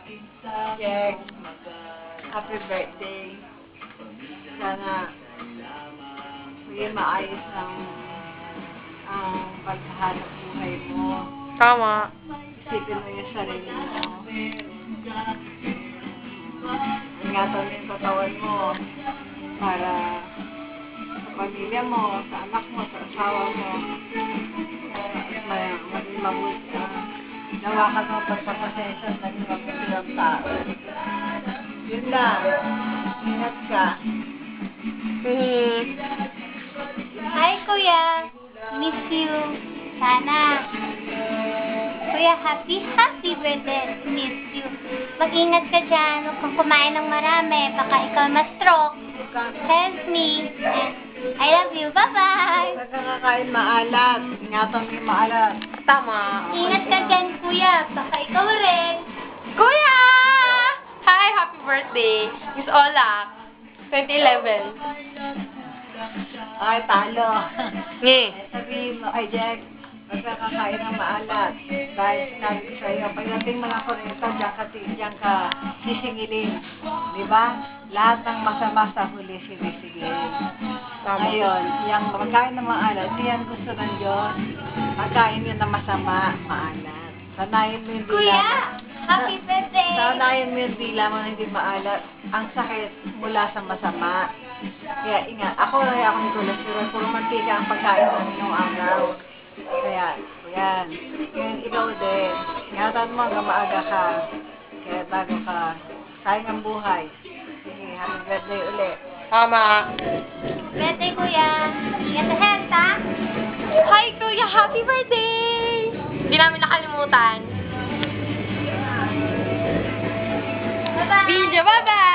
Jack, happy birthday. Sana maging maayos ang paghahanap buhay mo. Tama. Isipin mo yung sarili mo. Ingatan mo yung katawan mo para sa pamilya mo, sa anak mo, sa asawa mo. Maging mabuti ka. Gawa ka ng pagpapasensya na naging mabuti ang tao. Yun lang. Ingat ka. Hi, Kuya. Miss you. Sana. Kuya, happy birthday. Miss you. Mag-ingat ka dyan. Huwag kang kumain ng marami. Baka ikaw ma-stroke. Help me. And I love you. Bye-bye. Huwag ka kakain maalat. Ingatan mo yung maalat. Tama. Ingat ka dyan, Kuya. Baka ikaw rin. Kuya! Hi, happy birthday. Miss Ola. 2011. Ay, talo. Nge. Sabihin mo, ay Jack, huwag ka kakain ng maalat. Dahil sinabi ko sa'yo, pagdating mga kurento, diyan ka sisingilin. Di ba? Lahat ng masama sa huli sinisingilin. Ngayon, yung pagkain ng maalat, yan gusto ng Diyos. Pagkain yun ng masama, maalat. Sanayin mo yung Kuya, happy birthday. Sanayin mo yung dila mo na hindi maalat. Ang sakit mula sa masama. Kaya ingat, ako ni cholesterol, puro mantika ang pagkain namin ng araw. Kaya, yan. Ngayon, ikaw din. Ingatan mo hanggang maaga ka. Kaya bago ka, sayang ang buhay. Sige, happy birthday ulit. Tama. Birthday, Kuya. Ingat sa health, ha? Hi, Kuya. Happy birthday! Hindi namin nakalimutan. Bye-bye. Video, bye-bye!